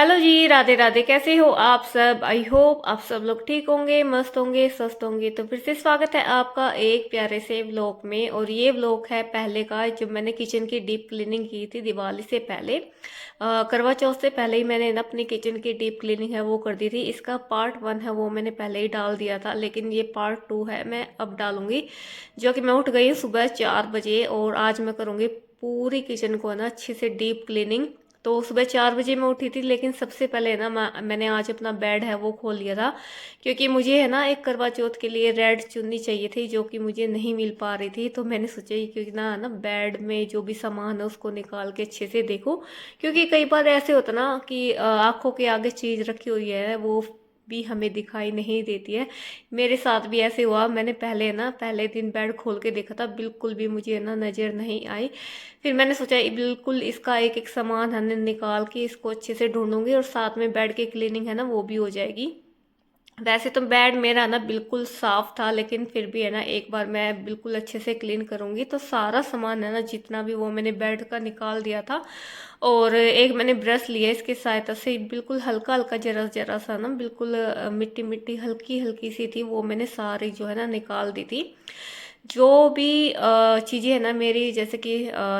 Hello जी, राधे राधे। कैसे हो आप सब? आई होप आप सब लोग ठीक होंगे, मस्त होंगे, स्वस्थ होंगे। तो फिर से स्वागत है आपका एक प्यारे से व्लॉग में। और ये व्लॉग है पहले का, जब मैंने किचन की डीप क्लीनिंग की थी दिवाली से पहले। करवा चौथ से पहले ही मैंने ना अपनी किचन की डीप क्लीनिंग है वो कर दी थी। इसका पार्ट 1 है वो मैंने पहले ही डाल दिया था, लेकिन ये पार्ट 2 है, मैं अब डालूंगी। जो कि मैं उठ गई हूँ सुबह 4 बजे, और आज मैं करूँगी पूरी किचन को ना अच्छे से डीप क्लीनिंग। तो सुबह 4 बजे मैं उठी थी, लेकिन सबसे पहले ना मैंने आज अपना बेड है वो खोल लिया था। क्योंकि मुझे है ना एक करवा चौथ के लिए रेड चुन्नी चाहिए थी, जो कि मुझे नहीं मिल पा रही थी। तो मैंने सोचा कि क्योंकि ना बेड में जो भी सामान है उसको निकाल के अच्छे से देखो। क्योंकि कई बार ऐसे होता ना कि आंखों के आगे चीज़ रखी हुई है वो भी हमें दिखाई नहीं देती है। मेरे साथ भी ऐसे हुआ। मैंने पहले दिन बेड खोल के देखा था, बिल्कुल भी मुझे ना नज़र नहीं आई। फिर मैंने सोचा बिल्कुल इसका एक एक सामान है निकाल के इसको अच्छे से ढूंढूंगी, और साथ में बेड की क्लीनिंग है ना वो भी हो जाएगी। वैसे तो बेड मेरा ना बिल्कुल साफ था, लेकिन फिर भी है ना एक बार मैं बिल्कुल अच्छे से क्लीन करूंगी। तो सारा सामान है ना जितना भी वो मैंने बेड का निकाल दिया था। और एक मैंने ब्रश लिया, इसकी सहायता से बिल्कुल हल्का हल्का जरा जरा सा ना बिल्कुल मिट्टी मिट्टी हल्की हल्की सी थी, वो मैंने सारी जो है ना निकाल दी थी। जो भी चीज़ें है ना मेरी, जैसे कि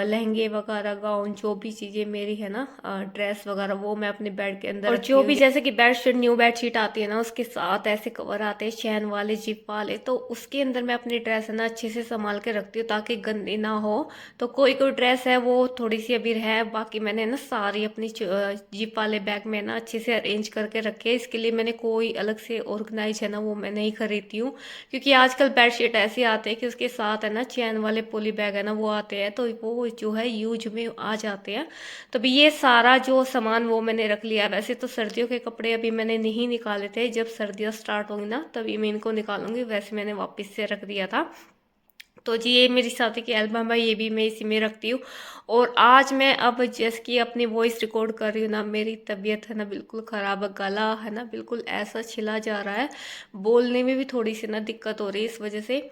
लहंगे वगैरह, गाउन, जो भी चीज़ें मेरी है ना, ड्रेस वगैरह, वो मैं अपने बेड के अंदर और रखती जो भी जैसे कि बेडशीट, न्यू बेडशीट आती है ना उसके साथ ऐसे कवर आते हैं चैन वाले, जिप वाले, तो उसके अंदर मैं अपनी ड्रेस है ना अच्छे से संभाल के रखती हूँ ताकि गंदी ना हो। तो कोई कोई ड्रेस है वो थोड़ी सी अभी है, बाकी मैंने ना सारी अपनी जिप वाले बैग में ना अच्छे से अरेंज करके रखे है। इसके लिए मैंने कोई अलग से ऑर्गेनाइज है ना वो मैं नहीं खरीदती हूँ। क्योंकि आजकल बेडशीट ऐसे आते हैं कि उसके साथ है ना चैन वाले पॉली बैग है ना वो आते हैं, तो वो जो है यूज में आ जाते हैं। तो अभी ये सारा जो सामान वो मैंने रख लिया। वैसे तो सर्दियों के कपड़े अभी मैंने नहीं निकाले थे, जब सर्दियाँ स्टार्ट होंगी ना तभी मैं इनको निकालूंगी। वैसे मैंने वापस से रख दिया था। तो जी ये मेरी शादी की एल्बम है, ये भी मैं इसी में रखती हूँ। और आज मैं अब जैसे कि अपनी वॉइस रिकॉर्ड कर रही हूँ ना, मेरी तबीयत है ना बिल्कुल ख़राब है, गला है ना बिल्कुल ऐसा छिला जा रहा है, बोलने में भी थोड़ी सी ना दिक्कत हो रही है इस वजह से।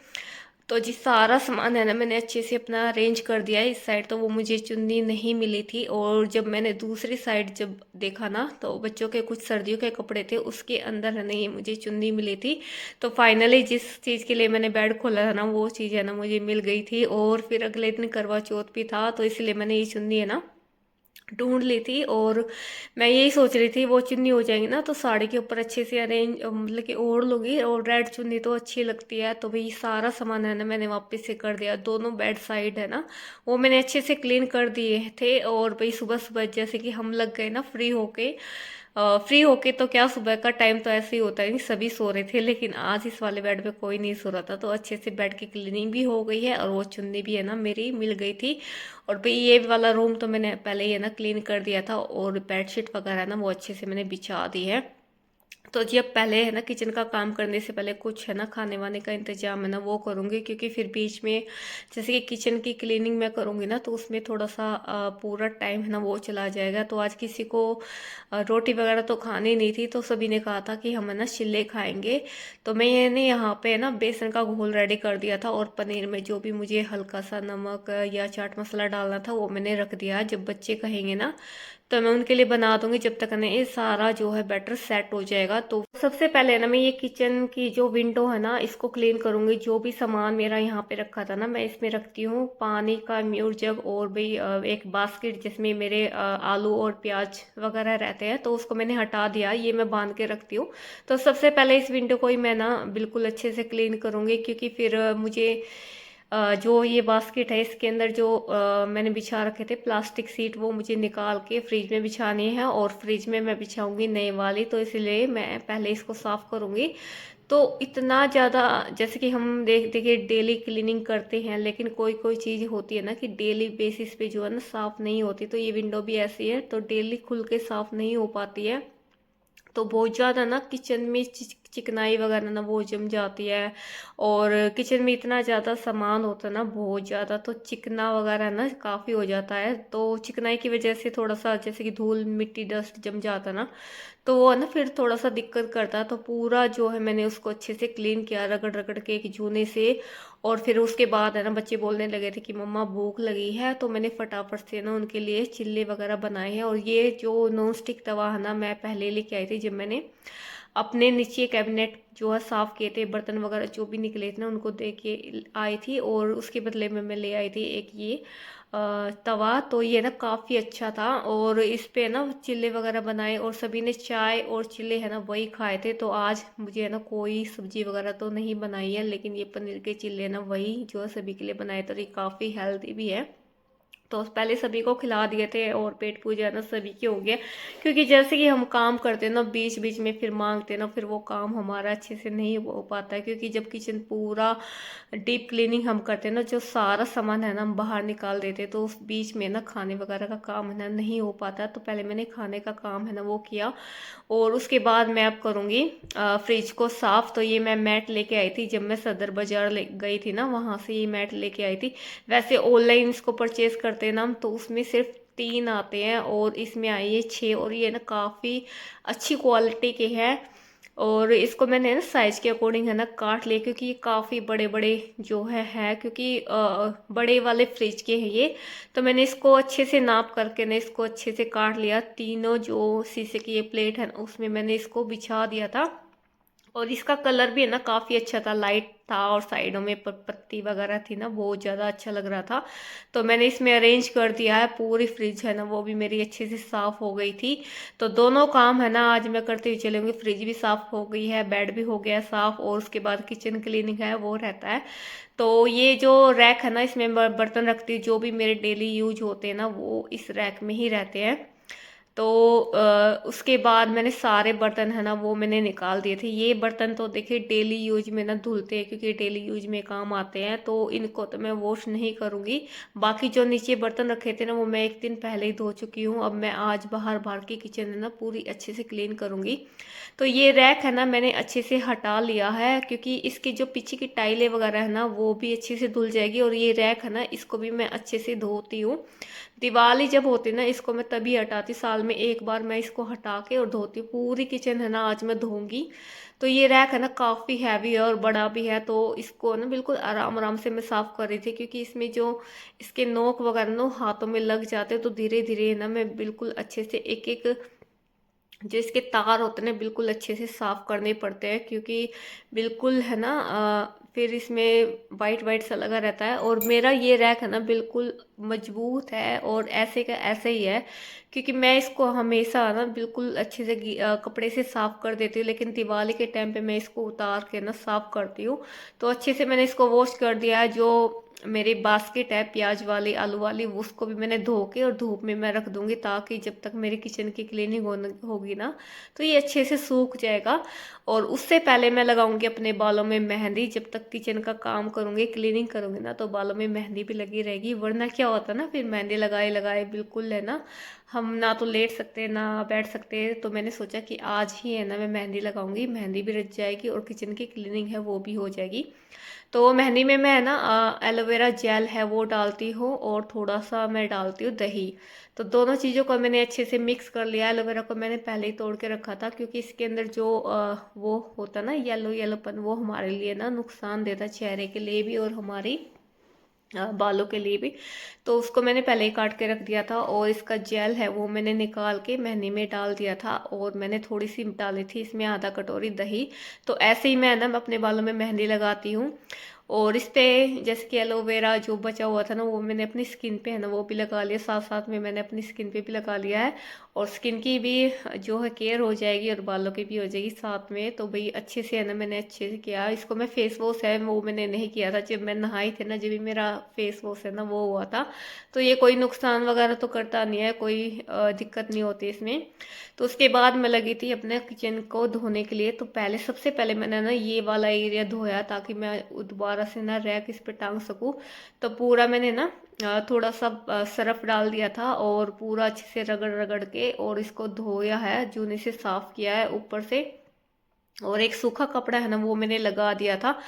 तो जी सारा सामान है ना मैंने अच्छे से अपना अरेंज कर दिया है। इस साइड तो वो मुझे चुन्नी नहीं मिली थी, और जब मैंने दूसरी साइड जब देखा ना तो बच्चों के कुछ सर्दियों के कपड़े थे, उसके अंदर है ना ये मुझे चुन्नी मिली थी। तो फाइनली जिस चीज़ के लिए मैंने बेड खोला था ना वो चीज़ है ना मुझे मिल गई थी। और फिर अगले दिन करवा चौथ भी था, तो इसलिए मैंने ये चुन्नी है ना ढूंढ ली थी। और मैं यही सोच रही थी वो चुन्नी हो जाएगी ना तो साड़ी के ऊपर अच्छे से अरेंज मतलब कि ओढ़ लूंगी, और रेड चुन्नी तो अच्छी लगती है। तो भाई सारा सामान है ना मैंने वापस से कर दिया। दोनों बेड साइड है ना वो मैंने अच्छे से क्लीन कर दिए थे। और भाई सुबह सुबह जैसे कि हम लग गए ना फ्री होके तो क्या, सुबह का टाइम तो ऐसे ही होता है, नहीं सभी सो रहे थे, लेकिन आज इस वाले बेड पे कोई नहीं सो रहा था। तो अच्छे से बेड की क्लीनिंग भी हो गई है, और वो चुन्नी भी है ना मेरी मिल गई थी। और भाई ये वाला रूम तो मैंने पहले ही है ना क्लीन कर दिया था, और बेडशीट वगैरह ना वो अच्छे से मैंने बिछा दी है। तो जी अब पहले है ना किचन का काम करने से पहले कुछ है ना खाने वाने का इंतजाम है ना वो करूँगी। क्योंकि फिर बीच में जैसे कि किचन की क्लीनिंग मैं करूँगी ना तो उसमें थोड़ा सा पूरा टाइम है ना वो चला जाएगा। तो आज किसी को रोटी वगैरह तो खानी नहीं थी, तो सभी ने कहा था कि हम है ना चिल्ले खाएंगे। तो मैंने यहाँ पे ना बेसन का घोल रेडी कर दिया था, और पनीर में जो भी मुझे हल्का सा नमक या चाट मसाला डालना था वो मैंने रख दिया। जब बच्चे कहेंगे ना तो मैं उनके लिए बना दूंगी, जब तक ना ये सारा जो है बैटर सेट हो जाएगा। तो सबसे पहले ना मैं ये किचन की जो विंडो है ना इसको क्लीन करूंगी। जो भी सामान मेरा यहाँ पे रखा था ना मैं इसमें रखती हूँ पानी का म्यूर जग, और भाई एक बास्केट जिसमें मेरे आलू और प्याज वगैरह रहते हैं, तो उसको मैंने हटा दिया, ये मैं बांध के रखती हूँ। तो सबसे पहले इस विंडो को ही मैं ना बिल्कुल अच्छे से क्लीन करूंगी। क्योंकि फिर मुझे जो ये बास्केट है इसके अंदर जो मैंने बिछा रखे थे प्लास्टिक सीट, वो मुझे निकाल के फ्रिज में बिछानी है, और फ्रिज में मैं बिछाऊंगी नई वाली। तो इसलिए मैं पहले इसको साफ करूंगी। तो इतना ज़्यादा जैसे कि हम देखिए डेली क्लीनिंग करते हैं, लेकिन कोई कोई चीज़ होती है ना कि डेली बेसिस पे जो है ना साफ़ नहीं होती। तो ये विंडो भी ऐसी है, तो डेली खुल के साफ़ नहीं हो पाती है। तो बहुत ज़्यादा ना किचन में चिकनाई वगैरह ना वो जम जाती है। और किचन में इतना ज़्यादा सामान होता है ना, बहुत ज़्यादा, तो चिकना वगैरह ना काफ़ी हो जाता है। तो चिकनाई की वजह से थोड़ा सा जैसे कि धूल मिट्टी डस्ट जम जाता है ना, तो वो है ना फिर थोड़ा सा दिक्कत करता है। तो पूरा जो है मैंने उसको अच्छे से क्लीन किया, रगड़ रगड़ के एक जूने से। और फिर उसके बाद है ना बच्चे बोलने लगे थे कि मम्मा भूख लगी है, तो मैंने फटाफट से ना उनके लिए चिल्ले वगैरह बनाए हैं। और ये जो नॉन स्टिक तवा है ना, मैं पहले लेके आई थी जब मैंने अपने नीचे कैबिनेट जो है साफ़ किए थे, बर्तन वगैरह जो भी निकले थे ना उनको दे के आई थी। और उसके बदले में मैं ले आई थी एक ये तवा। तो ये ना काफ़ी अच्छा था, और इस पे ना चिल्ले वगैरह बनाए, और सभी ने चाय और चिल्ले है ना वही खाए थे। तो आज मुझे है ना कोई सब्जी वगैरह तो नहीं बनाई है, लेकिन ये पनीर के चिल्ले ना वही जो है सभी के लिए बनाए, तो ये काफ़ी हेल्दी भी है। तो पहले सभी को खिला दिए थे, और पेट पूजा ना सभी के हो गया। क्योंकि जैसे कि हम काम करते हैं ना, बीच बीच में फिर मांगते हैं ना, फिर वो काम हमारा अच्छे से नहीं हो पाता है। क्योंकि जब किचन पूरा डीप क्लीनिंग हम करते हैं ना, जो सारा सामान है ना हम बाहर निकाल देते हैं, तो उस बीच में ना खाने वगैरह का काम है ना नहीं हो पाता। तो पहले मैंने खाने का काम है ना वो किया, और उसके बाद मैं अब करूँगी फ्रिज को साफ़। तो ये मैं मैट लेके आई थी जब मैं सदर बाज़ार ले गई थी ना, वहाँ से ये मैट लेके आई थी। वैसे ऑनलाइन इसको परचेज़ करते हैं ना हम, तो उसमें सिर्फ 3 आते हैं, और इसमें आई है 6। और ये ना काफ़ी अच्छी क्वालिटी के हैं। और इसको मैंने ना साइज़ के अकॉर्डिंग है ना काट लिया, क्योंकि ये काफ़ी बड़े बड़े जो है क्योंकि बड़े वाले फ्रिज के हैं ये। तो मैंने इसको अच्छे से नाप करके ना इसको अच्छे से काट लिया। तीनों जो शीशे की ये प्लेट है ना, उसमें मैंने इसको बिछा दिया था। और इसका कलर भी है ना काफ़ी अच्छा था, लाइट था, और साइडों में पत्ती वगैरह थी ना, बहुत ज़्यादा अच्छा लग रहा था। तो मैंने इसमें अरेंज कर दिया है। पूरी फ्रिज है ना वो भी मेरी अच्छे से साफ़ हो गई थी। तो दोनों काम है ना आज मैं करते हुए चलूँगी। फ्रिज भी साफ़ हो गई है, बेड भी हो गया साफ़, और उसके बाद किचन क्लीनिंग है वो रहता है। तो ये जो रैक है ना, इसमें बर्तन रखती हूँ, जो भी मेरे डेली यूज होते हैं ना वो इस रैक में ही रहते हैं। तो उसके बाद मैंने सारे बर्तन है ना वो मैंने निकाल दिए थे। ये बर्तन तो देखिए डेली यूज में ना धुलते हैं, क्योंकि डेली यूज में काम आते हैं, तो इनको तो मैं वॉश नहीं करूँगी। बाकी जो नीचे बर्तन रखे थे ना वो मैं एक दिन पहले ही धो चुकी हूँ। अब मैं आज बाहर बाहर की किचन है ना पूरी अच्छे से क्लीन करूँगी। तो ये रैक है ना मैंने अच्छे से हटा लिया है, क्योंकि इसकी जो पीछे की टाइलें वगैरह है ना वो भी अच्छे से धुल जाएगी। और ये रैक है ना इसको भी मैं अच्छे से धोती हूँ। दिवाली जब होती ना इसको मैं तभी हटाती, साल में एक बार मैं इसको हटा के और धोती हूँ। पूरी किचन है ना आज मैं धोऊंगी। तो ये रैक है ना काफ़ी हैवी है और बड़ा भी है, तो इसको ना बिल्कुल आराम आराम से मैं साफ़ कर रही थी, क्योंकि इसमें जो इसके नोक वगैरह ना हाथों में लग जाते, तो धीरे धीरे ना मैं बिल्कुल अच्छे से एक एक जो इसके तार होते हैं बिल्कुल अच्छे से साफ करने पड़ते हैं, क्योंकि बिल्कुल है ना फिर इसमें वाइट वाइट सा लगा रहता है। और मेरा ये रैक है ना बिल्कुल मजबूत है, और ऐसे का ऐसे ही है, क्योंकि मैं इसको हमेशा ना बिल्कुल अच्छे से कपड़े से साफ कर देती हूँ, लेकिन दिवाली के टाइम पे मैं इसको उतार के ना साफ करती हूँ। तो अच्छे से मैंने इसको वॉश कर दिया है। जो मेरी बास्केट है प्याज वाली आलू वाली, उसको भी मैंने धो के और धूप में मैं रख दूंगी, ताकि जब तक मेरी किचन की क्लीनिंग होगी ना तो ये अच्छे से सूख जाएगा। और उससे पहले मैं लगाऊंगी अपने बालों में मेहंदी। जब तक किचन का काम करूंगी क्लीनिंग करूंगी ना, तो बालों में मेहंदी भी लगी रहेगी। वरना क्या होता ना, फिर मेहंदी लगाए लगाए बिल्कुल है ना हम ना तो लेट सकते ना बैठ सकते। तो मैंने सोचा कि आज ही है ना मैं मेहंदी लगाऊंगी, मेहंदी भी रच जाएगी और किचन की क्लीनिंग है वो भी हो जाएगी। तो मेहंदी में मैं ना एलोवेरा जेल है वो डालती हूँ, और थोड़ा सा मैं डालती हूँ दही। तो दोनों चीज़ों को मैंने अच्छे से मिक्स कर लिया। एलोवेरा को मैंने पहले ही तोड़ के रखा था, क्योंकि इसके अंदर जो वो होता ना येलो येलोपन, वो हमारे लिए ना नुकसान देता, चेहरे के लिए भी और हमारी बालों के लिए भी। तो उसको मैंने पहले ही काट के रख दिया था, और इसका जेल है वो मैंने निकाल के मेहंदी में डाल दिया था। और मैंने थोड़ी सी डाली थी इसमें आधा कटोरी दही। तो ऐसे ही मैं ना अपने बालों में मेहंदी लगाती हूँ। और इस पे जैसे कि एलोवेरा जो बचा हुआ था ना वो मैंने अपनी स्किन पे है ना वो भी लगा लिया, साथ साथ में मैंने अपनी स्किन पे भी लगा लिया है। और स्किन की भी जो है केयर हो जाएगी, और बालों की भी हो जाएगी साथ में। तो भाई अच्छे से है ना मैंने अच्छे से किया इसको। मैं फेस वॉश है वो मैंने नहीं किया था, जब मैं नहाई थी ना, जब भी मेरा फेस वॉश है ना वो हुआ था। तो ये कोई नुकसान वगैरह तो करता नहीं है, कोई दिक्कत नहीं होती इसमें। तो उसके बाद मैं लगी थी अपने किचन को धोने के लिए। तो पहले सबसे पहले मैंने ना ये वाला एरिया धोया, ताकि मैं दोबारा से ना रैक इस पे टांग सकूँ। तो पूरा मैंने ना थोड़ा सा सरफ डाल दिया था, और पूरा अच्छे से रगड़ रगड़ के और इसको धोया है, जूने से साफ किया है ऊपर से। और एक सूखा कपड़ा है ना वो मैंने लगा दिया था।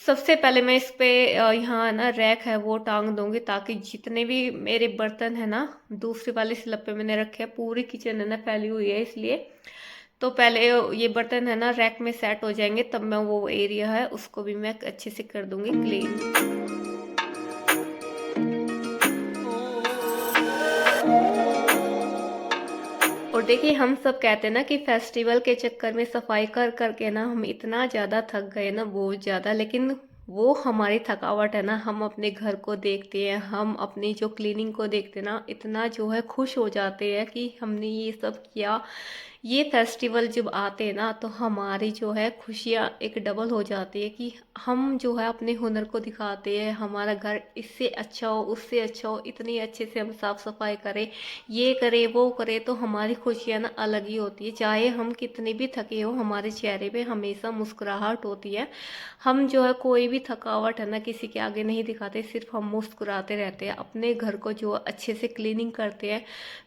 सबसे पहले मैं इस पे यहाँ ना रैक है वो टांग दूंगी, ताकि जितने भी मेरे बर्तन है ना दूसरी वाले स्लैब पे मैंने रखे हैं, पूरी किचन है ना फैली हुई है इसलिए। तो पहले ये बर्तन है ना रैक में सेट हो जाएंगे, तब मैं वो एरिया है उसको भी मैं अच्छे से कर दूंगी क्लीन। और देखिए हम सब कहते हैं ना कि फेस्टिवल के चक्कर में सफाई कर करके ना हम इतना ज़्यादा थक गए ना, बहुत ज़्यादा। लेकिन वो हमारी थकावट है ना, हम अपने घर को देखते हैं, हम अपनी जो क्लीनिंग को देखते हैं ना, इतना जो है खुश हो जाते हैं कि हमने ये सब किया। ये फेस्टिवल जब आते हैं ना तो हमारी जो है खुशियाँ एक डबल हो जाती है कि हम जो है अपने हुनर को दिखाते हैं, हमारा घर इससे अच्छा हो उससे अच्छा हो, इतनी अच्छे से हम साफ सफाई करें, ये करे वो करे, तो हमारी खुशियाँ ना अलग ही होती है। चाहे हम कितने भी थके हो, हमारे चेहरे पे हमेशा मुस्कुराहट होती है। हम जो है कोई भी थकावट है ना किसी के आगे नहीं दिखाते, सिर्फ हम मुस्कुराते रहते हैं। अपने घर को जो अच्छे से क्लीनिंग करते हैं,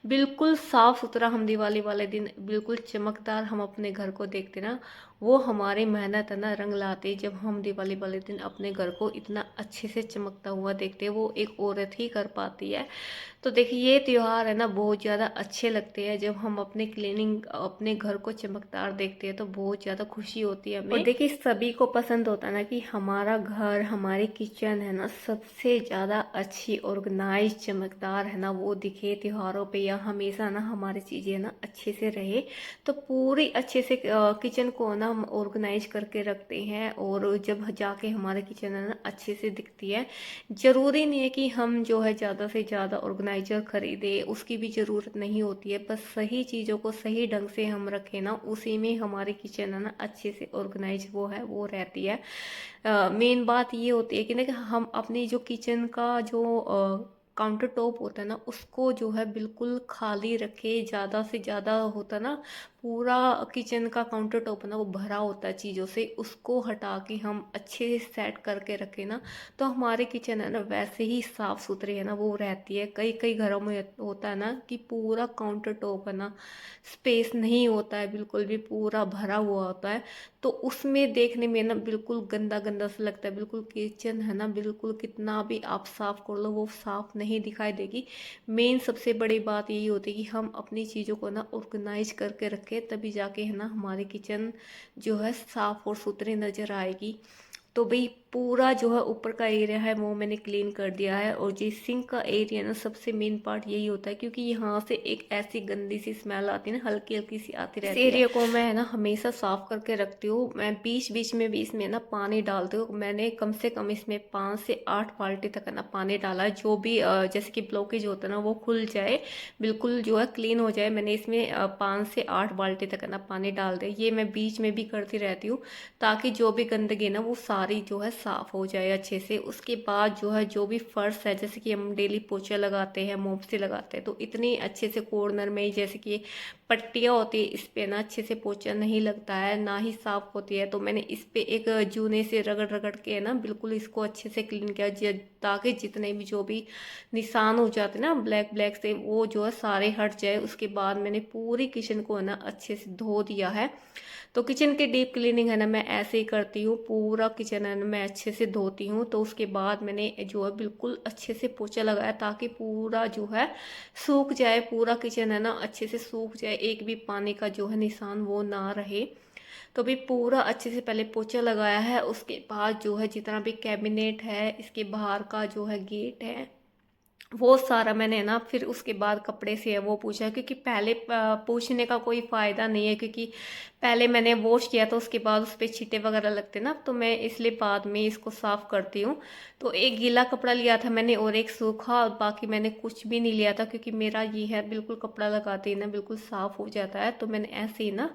बिल्कुल साफ सुथरा, हम दिवाली वाले दिन बिल्कुल चमकदार हम अपने घर को देखते ना, वो हमारी मेहनत है ना रंग लाती। जब हम दिवाली वाले दिन अपने घर को इतना अच्छे से चमकता हुआ देखते हैं, वो एक औरत ही कर पाती है। तो देखिए ये त्योहार है ना बहुत ज़्यादा अच्छे लगते हैं, जब हम अपने क्लीनिंग अपने घर को चमकदार देखते हैं तो बहुत ज़्यादा खुशी होती है हमें। और देखिए सभी को पसंद होता है ना कि हमारा घर, हमारी किचन है ना सबसे ज़्यादा अच्छी ऑर्गेनाइज चमकदार है ना वो दिखे त्योहारों पे, या हमेशा ना हमारी चीज़ें ना अच्छे से रहे। तो पूरी अच्छे से किचन को ना हम ऑर्गेनाइज करके रखते हैं, और जब जाके हमारे किचन है ना अच्छे से दिखती है। ज़रूरी नहीं है कि हम जो है ज़्यादा से ज़्यादा ऑर्गेनाइजर खरीदे, उसकी भी ज़रूरत नहीं होती है। बस सही चीज़ों को सही ढंग से हम रखें ना, उसी में हमारी किचन है ना अच्छे से ऑर्गेनाइज वो है वो रहती है। मेन बात ये होती है कि ना कि हम अपनी जो किचन का जो काउंटर टॉप होता है ना उसको जो है बिल्कुल खाली रखे। ज़्यादा से ज़्यादा होता है ना, पूरा किचन का काउंटर टॉप है ना वो भरा होता है चीज़ों से, उसको हटा के हम अच्छे से सेट करके रखें ना, तो हमारे किचन है ना वैसे ही साफ़ सुथरी है ना वो रहती है। कई कई घरों में होता है ना कि पूरा काउंटर टॉप है ना स्पेस नहीं होता है, बिल्कुल भी पूरा भरा हुआ होता है, तो उसमें देखने में ना बिल्कुल गंदा गंदा सा लगता है। बिल्कुल किचन है ना बिल्कुल कितना भी आप साफ कर लो वो साफ नहीं दिखाई देगी। मेन सबसे बड़ी बात यही होती है कि हम अपनी चीज़ों को ना ऑर्गेनाइज करके रखें, तभी जाके है ना हमारी किचन जो है साफ और सुथरी नज़र आएगी। तो भाई पूरा जो है ऊपर का एरिया है वो मैंने क्लीन कर दिया है। और जो सिंक का एरिया ना सबसे मेन पार्ट यही होता है, क्योंकि यहाँ से एक ऐसी गंदी सी स्मेल आती है ना, हल्की हल्की सी आती रहती है। इस एरिया को मैं है ना हमेशा साफ करके रखती हूँ। मैं बीच बीच में भी इसमें ना पानी डालती हूँ। मैंने कम से कम इसमें 5 से 8 बाल्टी तक है ना पानी डाला है, जो भी जैसे कि ब्लॉकेज होता है ना वो खुल जाए, बिल्कुल जो है क्लीन हो जाए। मैंने इसमें 5 से 8 बाल्टी तक है ना पानी डाल दिया। ये मैं बीच में भी करती रहती हूँ, ताकि जो भी गंदगी ना वो सारी जो है साफ़ हो जाए अच्छे से। उसके बाद जो है जो भी फर्श है, जैसे कि हम डेली पोछा लगाते हैं, मोप से लगाते हैं, तो इतनी अच्छे से कॉर्नर में जैसे कि पट्टियाँ होती है, इस पे ना अच्छे से पोछा नहीं लगता है, ना ही साफ़ होती है। तो मैंने इस पे एक जूने से रगड़ रगड़ के ना बिल्कुल इसको अच्छे से क्लीन किया, ताकि जितने भी जो भी निशान हो जाते ना ब्लैक ब्लैक से, वो जो है सारे हट जाए। उसके बाद मैंने पूरी किचन को ना अच्छे से धो दिया है। तो किचन की डीप क्लीनिंग है ना मैं ऐसे ही करती हूँ, पूरा किचन है ना मैं अच्छे से धोती हूँ। तो उसके बाद मैंने जो है बिल्कुल अच्छे से पोछा लगाया, ताकि पूरा जो है सूख जाए, पूरा किचन है ना अच्छे से सूख जाए, एक भी पानी का जो है निशान वो ना रहे। तो भी पूरा अच्छे से पहले पोछा लगाया है। उसके बाद जो है जितना भी कैबिनेट है, इसके बाहर का जो है गेट है, वो सारा मैंने ना फिर उसके बाद कपड़े से है वो पूछा, क्योंकि पहले पूछने का कोई फ़ायदा नहीं है, क्योंकि पहले मैंने वॉश किया था उसके बाद उस पर छींटे वगैरह लगते ना, तो मैं इसलिए बाद में इसको साफ़ करती हूँ। तो एक गीला कपड़ा लिया था मैंने और एक सूखा, और बाकी मैंने कुछ भी नहीं लिया था, क्योंकि मेरा ये है बिल्कुल कपड़ा लगाते ही ना बिल्कुल साफ़ हो जाता है। तो मैंने ऐसे ही ना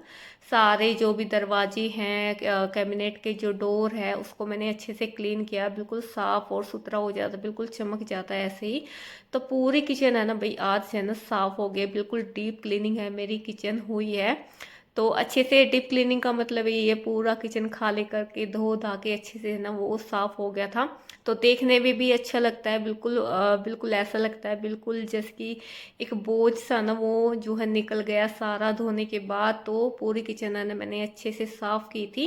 सारे जो भी दरवाजे हैं, कैबिनेट के जो डोर है, उसको मैंने अच्छे से क्लीन किया, बिल्कुल साफ़ और सुथरा हो जाता है, बिल्कुल चमक जाता है ऐसे ही। तो पूरी किचन है ना भाई आज से है ना साफ हो गई, बिल्कुल डीप क्लीनिंग है मेरी किचन हुई है। तो अच्छे से डीप क्लीनिंग का मतलब ये पूरा किचन खाली करके धो धा के अच्छे से ना वो साफ हो गया था। तो देखने में भी अच्छा लगता है, बिल्कुल बिल्कुल ऐसा लगता है बिल्कुल जैसे कि एक बोझ सा ना वो जो है निकल गया सारा धोने के बाद। तो पूरी किचन है ना मैंने अच्छे से साफ की थी।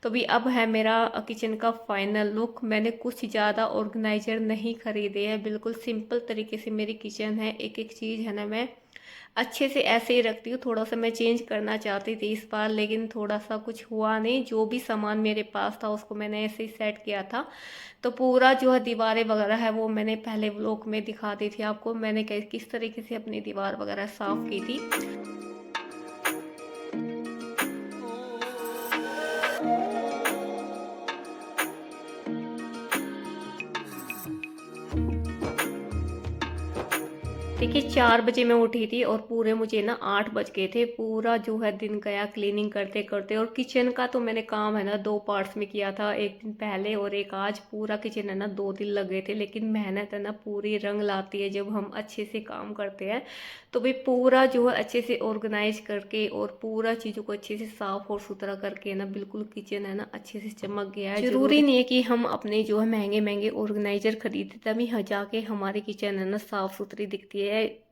तो भी अब है मेरा किचन का फाइनल लुक। मैंने कुछ ज़्यादा ऑर्गेनाइजर नहीं खरीदे हैं, बिल्कुल सिंपल तरीके से मेरी किचन है। एक एक चीज़ है ना मैं अच्छे से ऐसे ही रखती हूँ। थोड़ा सा मैं चेंज करना चाहती थी इस बार, लेकिन थोड़ा सा कुछ हुआ नहीं। जो भी सामान मेरे पास था उसको मैंने ऐसे ही सेट किया था। तो पूरा जो है दीवारें वगैरह है वो मैंने पहले व्लॉग में दिखा दी थी आपको, मैंने किस तरीके से अपनी दीवार वगैरह साफ की थी। देखिए 4 बजे मैं उठी थी और पूरे मुझे ना 8 बज गए थे। पूरा जो है दिन गया क्लीनिंग करते करते। और किचन का तो मैंने काम है ना 2 पार्ट्स में किया था, एक दिन पहले और एक आज। पूरा किचन है ना 2 दिन लगे थे, लेकिन मेहनत है ना पूरी रंग लाती है जब हम अच्छे से काम करते हैं। तो भाई पूरा जो है अच्छे से ऑर्गेनाइज करके और पूरा चीज़ों को अच्छे से साफ और सुथरा करके ना बिल्कुल किचन है ना अच्छे से चमक गया है। जरूरी नहीं है कि हम अपने जो है महंगे महंगे ऑर्गेनाइजर खरीदे तभी जाके हमारी किचन है ना साफ सुथरी दिखती है।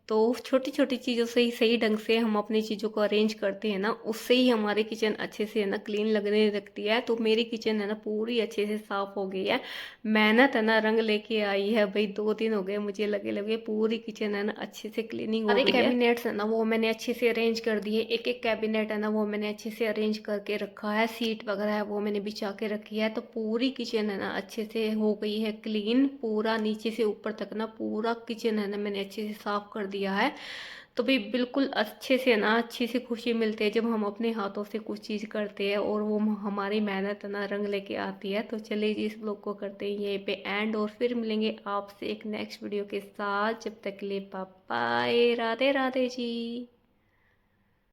तो छोटी छोटी चीज़ों से ही सही ढंग से हम अपनी चीज़ों को अरेंज करते हैं ना, उससे ही हमारी किचन अच्छे से है ना क्लीन लगने लगती है। तो मेरी किचन है ना पूरी अच्छे से साफ हो गई है। मेहनत है ना रंग लेके आई है भाई। 2 दिन हो गए मुझे लगे लगे, पूरी किचन है ना अच्छे से क्लीनिंग हो गई है। कैबिनेट्स है ना वो मैंने अच्छे से अरेंज कर दिए। एक एक कैबिनेट है ना वो मैंने अच्छे से अरेंज करके रखा है। सीट वगैरह है वो मैंने बिछा के रखी है। तो पूरी किचन है ना अच्छे से हो गई है क्लीन। पूरा नीचे से ऊपर तक ना पूरा किचन है ना मैंने अच्छे से साफ कर दिया है। तो भी बिल्कुल अच्छे से ना अच्छी सी खुशी मिलती है जब हम अपने हाथों से कुछ चीज़ करते हैं और वो हमारी मेहनत ना रंग लेके आती है। तो चलिए जी इस ब्लॉग को करते हैं यहीं पे एंड, और फिर मिलेंगे आपसे एक नेक्स्ट वीडियो के साथ। जब तक के लिए बाय बाय, राधे राधे जी।